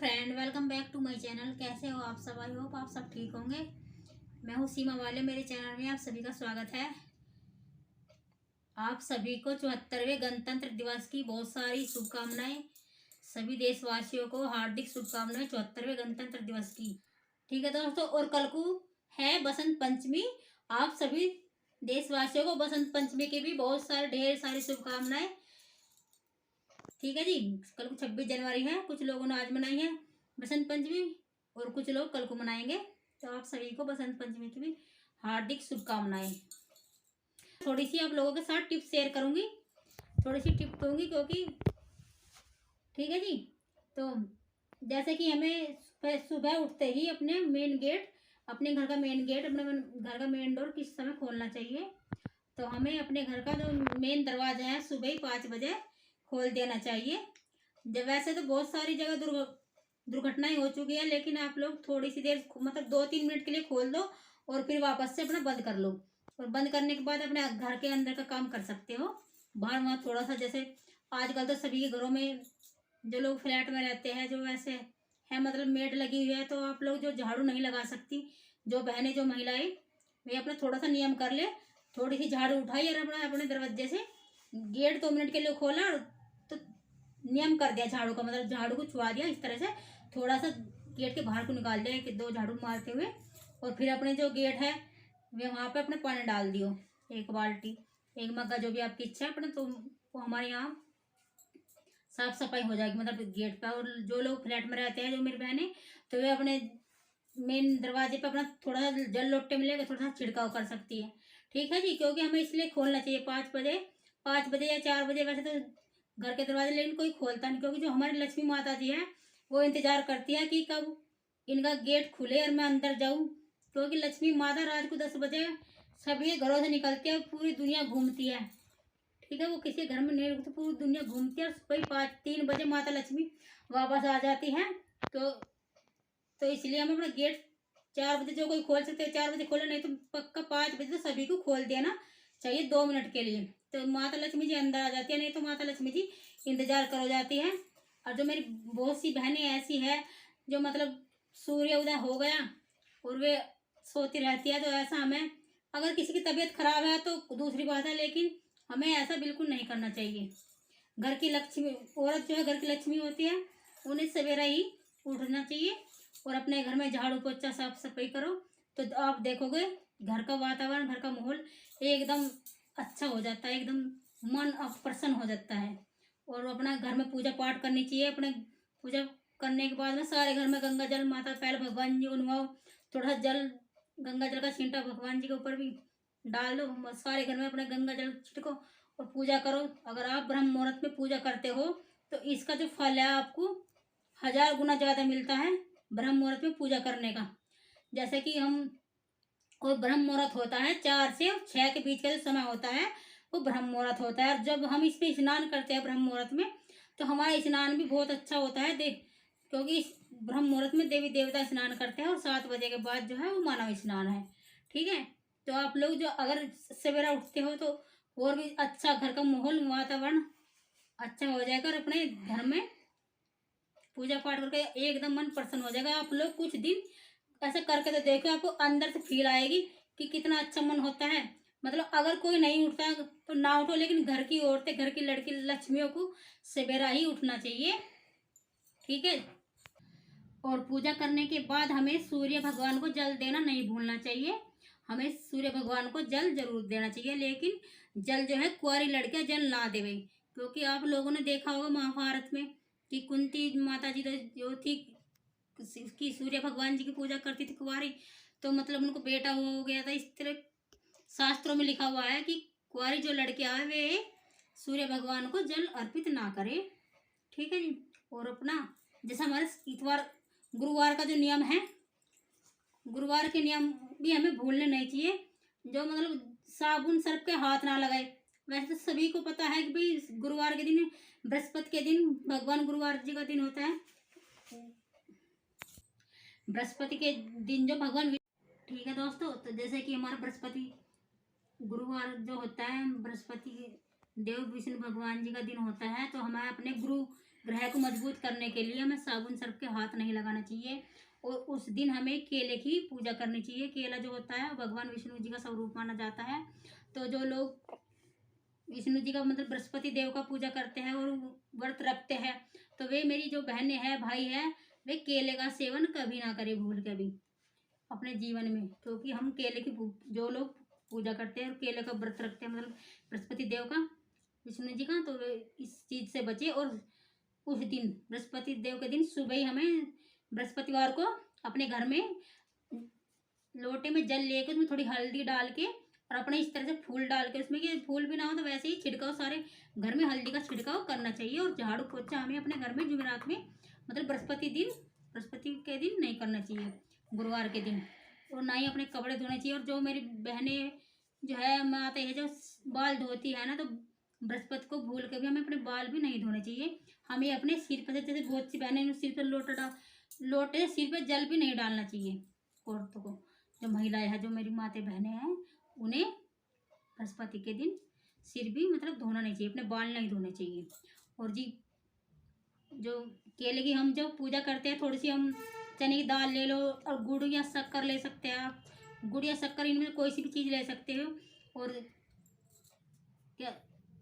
Friend, welcome back to my channel. कैसे हो आप सब? आई होप आप सब ठीक होंगे। मैं हूँ सीमा वाले। मेरे चैनल में आप सभी का स्वागत है। आप सभी को 74वें गणतंत्र दिवस की बहुत सारी शुभकामनाएं। सभी देशवासियों को हार्दिक शुभकामनाएं 74वें गणतंत्र दिवस की। ठीक है दोस्तों, और कल को है बसंत पंचमी। आप सभी देशवासियों को बसंत पंचमी की भी बहुत सारे ढेर सारी शुभकामनाएं। ठीक है जी। कल को 26 जनवरी है। कुछ लोगों ने आज मनाई है बसंत पंचमी और कुछ लोग कल को मनाएंगे। तो आप सभी को बसंत पंचमी की भी हार्दिक शुभकामनाएं। थोड़ी सी आप लोगों के साथ टिप्स शेयर करूंगी, थोड़ी सी टिप दूंगी क्योंकि ठीक है जी। तो जैसे कि हमें सुबह उठते ही अपने मेन गेट, अपने घर का मेन गेट, अपने घर का मेन डोर किस समय खोलना चाहिए। तो हमें अपने घर का जो मेन दरवाजा है सुबह ही 5 बजे खोल देना चाहिए। जब वैसे तो बहुत सारी जगह दुर्घटनाएं हो चुकी है, लेकिन आप लोग थोड़ी सी देर मतलब 2-3 मिनट के लिए खोल दो और फिर वापस से अपना बंद कर लो। और बंद करने के बाद अपने घर के अंदर का काम कर सकते हो। बाहर वहाँ थोड़ा सा, जैसे आजकल तो सभी के घरों में, जो लोग फ्लैट में रहते हैं, जो वैसे है मतलब मेड लगी हुई है, तो आप लोग जो झाड़ू नहीं लगा सकती, जो बहनें, जो महिलाएं, वे अपना थोड़ा सा नियम कर ले। थोड़ी सी झाड़ू उठाई और अपना अपने दरवाजे से गेट 2 मिनट के लिए खोला और तो नियम कर दिया झाड़ू का, मतलब झाड़ू को छुआ दिया इस तरह से, थोड़ा सा गेट के बाहर को निकाल दिया कि 2 झाड़ू मारते हुए। और फिर अपने जो गेट है वे वहाँ पे अपने पानी डाल दियो, 1 बाल्टी 1 मग्गा, जो भी आपकी इच्छा है अपने। तो वो हमारे यहाँ साफ सफाई हो जाएगी मतलब गेट पे। और जो लोग फ्लैट में रहते हैं, जो मेरी बहन है, तो वे अपने मेन दरवाजे पे अपना थोड़ा सा जल लोटे मिलेगा, थोड़ा सा छिड़काव कर सकती है। ठीक है जी, क्योंकि हमें इसलिए खोलना चाहिए 5 बजे, 5 बजे या 4 बजे वैसे तो घर के दरवाजे, लेकिन कोई खोलता नहीं, क्योंकि जो हमारी लक्ष्मी माता जी है वो इंतजार करती है कि कब इनका गेट खुले और मैं अंदर जाऊं। क्योंकि लक्ष्मी माता रात को 10 बजे सभी घरों से निकलती है, पूरी दुनिया घूमती है। ठीक है, वो किसी घर में नहीं रुकती, पूरी दुनिया घूमती है और वही 3 बजे माता लक्ष्मी वापस आ जाती है। तो इसलिए हम अपना गेट 4 बजे जो कोई खोल सकते हैं 4 बजे खोले, नहीं तो पक्का 5 बजे तो सभी को खोल देना चाहिए 2 मिनट के लिए। तो माता लक्ष्मी जी अंदर आ जाती है, नहीं तो माता लक्ष्मी जी इंतजार करो जाती है। और जो मेरी बहुत सी बहनें ऐसी है जो मतलब सूर्य उदय हो गया और वे सोती रहती है, तो ऐसा हमें, अगर किसी की तबीयत खराब है तो दूसरी बात है, लेकिन हमें ऐसा बिल्कुल नहीं करना चाहिए। घर की लक्ष्मी, औरत जो है घर की लक्ष्मी होती है, उन्हें सवेरा ही उठना चाहिए और अपने घर में झाड़ू पोछा साफ सफाई करो। तो आप देखोगे घर का वातावरण, घर का माहौल एकदम अच्छा हो जाता है, एकदम मन अब प्रसन्न हो जाता है। और अपना घर में पूजा पाठ करनी चाहिए। अपने पूजा करने के बाद में सारे घर में गंगा जल, माता पहले भगवान जी को नवाओ, थोड़ा सा जल, गंगा जल का छींटा भगवान जी के ऊपर भी डाल दो। सारे घर में अपने गंगा जल छिड़को और पूजा करो। अगर आप ब्रह्म मुहूर्त में पूजा करते हो तो इसका जो फल है आपको 1000 गुना ज़्यादा मिलता है ब्रह्म मुहूर्त में पूजा करने का। जैसे कि हम, कोई ब्रह्म मुहूर्त होता है 4 से 6 के बीच का जो समय होता है वो ब्रह्म मुहूर्त होता है। और जब हम इस पे स्नान करते हैं ब्रह्म मुहूर्त में, तो हमारा स्नान भी बहुत अच्छा होता है क्योंकि इस ब्रह्म मुहूर्त में देवी देवता स्नान करते हैं और 7 बजे के बाद जो है वो मानव स्नान है। ठीक है, तो आप लोग जो अगर सवेरा उठते हो तो और भी अच्छा घर का माहौल, वातावरण अच्छा हो जाएगा और अपने घर में पूजा पाठ करके एकदम मन प्रसन्न हो जाएगा। आप लोग कुछ दिन ऐसे करके तो देखो, आपको अंदर से फील आएगी कि कितना अच्छा मन होता है। मतलब अगर कोई नहीं उठता तो ना उठो, लेकिन घर की औरतें, घर की लड़की लक्ष्मियों को सवेरा ही उठना चाहिए। ठीक है, और पूजा करने के बाद हमें सूर्य भगवान को जल देना नहीं भूलना चाहिए। हमें सूर्य भगवान को जल जरूर देना चाहिए, लेकिन जल जो है कुंवारी लड़कियां जल ना देवे। क्योंकि आप लोगों ने देखा होगा महाभारत में कि कुंती माता जी जो थी कि सूर्य भगवान जी की पूजा करती थी कुंवारी, तो मतलब उनको बेटा हो गया था। इस तरह शास्त्रों में लिखा हुआ है कि कुंवारी जो लड़कियां हैं वे सूर्य भगवान को जल अर्पित ना करे। ठीक है जी। और अपना जैसा हमारे इतवार गुरुवार का जो नियम है, गुरुवार के नियम भी हमें भूलने नहीं चाहिए। जो मतलब साबुन सर्फ के हाथ ना लगाए। वैसे तो सभी को पता है कि भाई गुरुवार के दिन, बृहस्पति के दिन, भगवान गुरुवार जी का दिन होता है, बृहस्पति के दिन जो भगवान। ठीक है दोस्तों, तो जैसे कि हमारा बृहस्पति गुरुवार जो होता है, बृहस्पति देव विष्णु भगवान जी का दिन होता है, तो हमें अपने गुरु ग्रह को मजबूत करने के लिए हमें साबुन सर्फ के हाथ नहीं लगाना चाहिए। और उस दिन हमें केले की पूजा करनी चाहिए। केला जो होता है भगवान विष्णु जी का स्वरूप माना जाता है। तो जो लोग विष्णु जी का मतलब बृहस्पति देव का पूजा करते हैं और व्रत रखते हैं, तो वे मेरी जो बहनें हैं भाई है, वे केले का सेवन कभी ना करें भूल के भी अपने जीवन में। क्योंकि हम केले की जो लोग पूजा करते हैं और केले का व्रत रखते हैं मतलब बृहस्पति देव का विष्णु जी का, तो वे इस चीज से बचे। और उस दिन बृहस्पति देव के दिन सुबह ही हमें बृहस्पतिवार को अपने घर में लोटे में जल लेकर उसमें थोड़ी हल्दी डाल के और अपने इस तरह से फूल डाल के, उसमें कि फूल भी ना हो तो वैसे ही छिड़काव सारे घर में हल्दी का छिड़काव करना चाहिए। और झाड़ू पोछा हमें अपने घर में जुमेरात में मतलब बृहस्पति के दिन नहीं करना चाहिए, गुरुवार के दिन। और ना ही अपने कपड़े धोने चाहिए। और जो मेरी बहनें जो है माता है जो बाल धोती है ना, तो बृहस्पति को भूल के भी हमें अपने बाल भी नहीं धोने चाहिए। हमें अपने सिर पर जैसे बहुत सी बहनें सिर पर लोटे सिर पे जल भी नहीं डालना चाहिए। औरतों को, जो महिलाएं हैं, जो मेरी माते बहनें हैं, उन्हें बृहस्पति के दिन सिर भी मतलब धोना नहीं चाहिए, अपने बाल नहीं धोने चाहिए। और जी जो केले की हम जब पूजा करते हैं, थोड़ी सी हम चने की दाल ले लो और गुड़ या शक्कर ले सकते हैं आप। गुड़ या शक्कर इनमें कोई सी भी चीज़ ले सकते हो। और क्या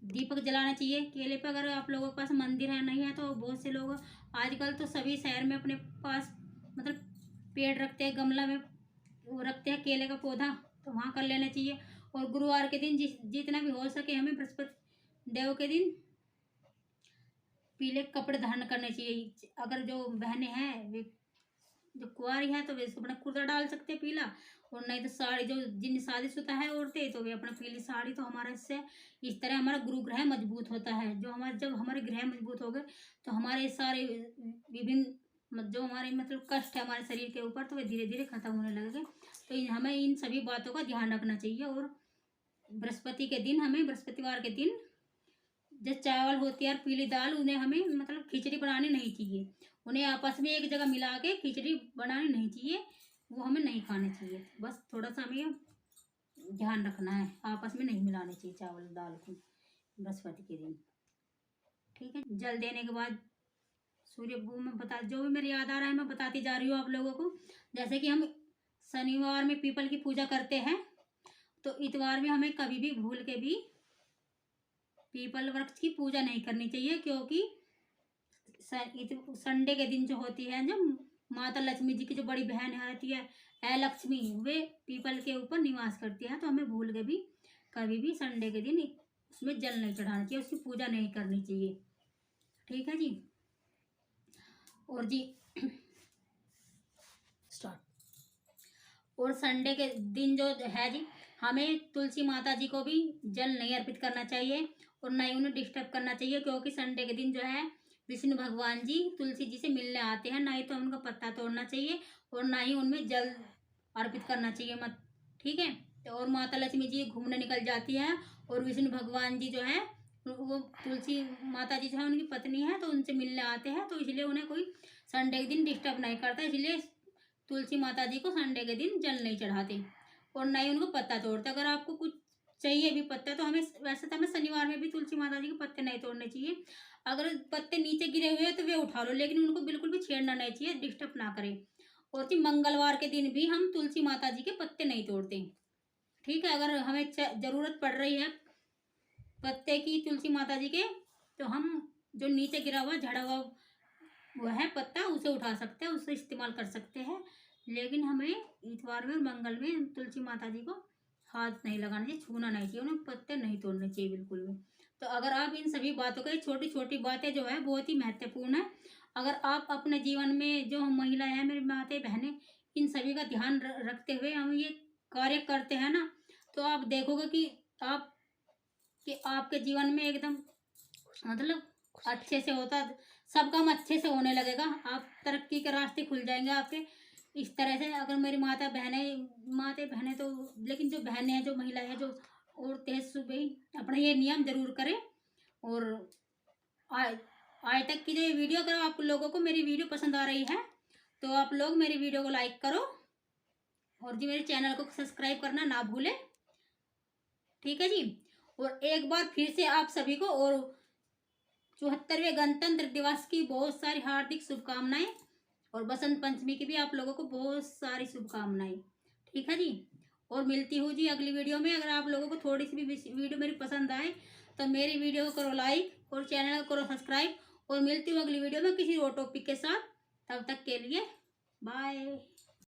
दीपक जलाना चाहिए केले पे। अगर आप लोगों के पास मंदिर है नहीं है तो बहुत से लोग आजकल तो सभी शहर में अपने पास मतलब पेड़ रखते हैं, गमला में वो रखते हैं केले का पौधा, तो वहाँ कर लेना चाहिए। और गुरुवार के दिन जितना भी हो सके हमें बृहस्पति देव के दिन पीले कपड़े धारण करने चाहिए। अगर जो बहनें हैं वे जो कुंवारी है तो वे अपना कुर्ता डाल सकते हैं पीला, और नहीं तो साड़ी, जो जिन शादीशुदा है औरतें तो वे अपना पीली साड़ी। तो हमारा इससे इस तरह हमारा गुरु ग्रह मजबूत होता है। जो हमारे जब हमारे ग्रह मजबूत हो गए तो हमारे सारे विभिन्न जो हमारे मतलब कष्ट है हमारे शरीर के ऊपर, तो वे धीरे धीरे खत्म होने लगेंगे। तो हमें इन सभी बातों का ध्यान रखना चाहिए। और बृहस्पति के दिन हमें बृहस्पतिवार के दिन जो चावल होती है और पीली दाल, उन्हें हमें मतलब खिचड़ी बनानी नहीं चाहिए। उन्हें आपस में एक जगह मिला के खिचड़ी बनानी नहीं चाहिए, वो हमें नहीं खाने चाहिए। बस थोड़ा सा हमें ध्यान रखना है, आपस में नहीं मिलाने चाहिए चावल दाल को बृहस्पति के दिन। ठीक है। जल देने के बाद सूर्य वो मैं बता जो भी मेरे याद आ रहा है मैं बताती जा रही हूँ आप लोगों को। जैसे कि हम शनिवार में पीपल की पूजा करते हैं, तो इतवार में हमें कभी भी भूल के भी पीपल वृक्ष की पूजा नहीं करनी चाहिए। क्योंकि संडे के दिन जो होती है, जो माता लक्ष्मी जी की जो बड़ी बहन होती है लक्ष्मी, वे पीपल के ऊपर निवास करती है। तो हमें भूल के भी कभी भी संडे के दिन उसमें जल नहीं चढ़ाना चाहिए, उसकी पूजा नहीं करनी चाहिए। ठीक है जी। और जी स्टार्ट। और संडे के दिन जो है जी, हमें तुलसी माता जी को भी जल नहीं अर्पित करना चाहिए और ना ही उन्हें डिस्टर्ब करना चाहिए। क्योंकि संडे के दिन जो है विष्णु भगवान जी तुलसी जी से मिलने आते हैं, ना ही तो उनका पत्ता तोड़ना चाहिए और ना ही उनमें जल अर्पित करना चाहिए मत। ठीक है। तो और माता लक्ष्मी जी घूमने निकल जाती है और विष्णु भगवान जी जो है वो तुलसी माता जी जो है उनकी पत्नी है, तो उनसे मिलने आते हैं। तो इसलिए उन्हें कोई संडे के दिन डिस्टर्ब नहीं करता, इसलिए तुलसी माता जी को संडे के दिन जल नहीं चढ़ाते और ना ही उनको पत्ता तोड़ते। अगर आपको कुछ चाहिए भी पत्ता, तो हमें वैसे तो हमें शनिवार में भी तुलसी माता जी के पत्ते नहीं तोड़ने चाहिए। अगर पत्ते नीचे गिरे हुए हैं तो वे उठा लो, लेकिन उनको बिल्कुल भी छेड़ना नहीं चाहिए, डिस्टर्ब ना करें। और जी मंगलवार के दिन भी हम तुलसी माता जी के पत्ते नहीं तोड़ते। ठीक है। अगर हमें जरूरत पड़ रही है पत्ते की तुलसी माता जी के, तो हम जो नीचे गिरा हुआ झड़ा हुआ वो है पत्ता, उसे उठा सकते हैं, उसे इस्तेमाल कर सकते हैं। लेकिन हमें इतवार में और मंगल में तुलसी माता जी को हाथ नहीं लगाना चाहिए, छूना नहीं चाहिए, उन्हें पत्ते नहीं तोड़ने चाहिए बिल्कुल भी। तो अगर आप इन सभी बातों का, छोटी छोटी बातें जो है बहुत ही महत्वपूर्ण है, अगर आप अपने जीवन में जो हम महिलाएं हैं मेरी माताएं बहनें, इन सभी का ध्यान रखते हुए हम ये कार्य करते हैं ना, तो आप देखोगे कि आपके जीवन में एकदम मतलब अच्छे से होता, सब काम अच्छे से होने लगेगा, आप तरक्की के रास्ते खुल जाएंगे आपके। इस तरह से अगर मेरी माता बहनें तो, लेकिन जो बहनें हैं, जो महिलाएं हैं, जो औरतें हैं, सुबह ही अपना ये नियम जरूर करें। और आज तक की जो ये वीडियो, अगर आप लोगों को मेरी वीडियो पसंद आ रही है तो आप लोग मेरी वीडियो को लाइक करो और जी मेरे चैनल को सब्सक्राइब करना ना भूलें। ठीक है जी। और एक बार फिर से आप सभी को और 74वें गणतंत्र दिवस की बहुत सारी हार्दिक शुभकामनाएं और बसंत पंचमी की भी आप लोगों को बहुत सारी शुभकामनाएं। ठीक है जी, और मिलती हूँ जी अगली वीडियो में। अगर आप लोगों को थोड़ी सी भी वीडियो मेरी पसंद आए तो मेरी वीडियो को करो लाइक और चैनल को करो सब्सक्राइब, और मिलती हूँ अगली वीडियो में किसी और टॉपिक के साथ। तब तक के लिए बाय।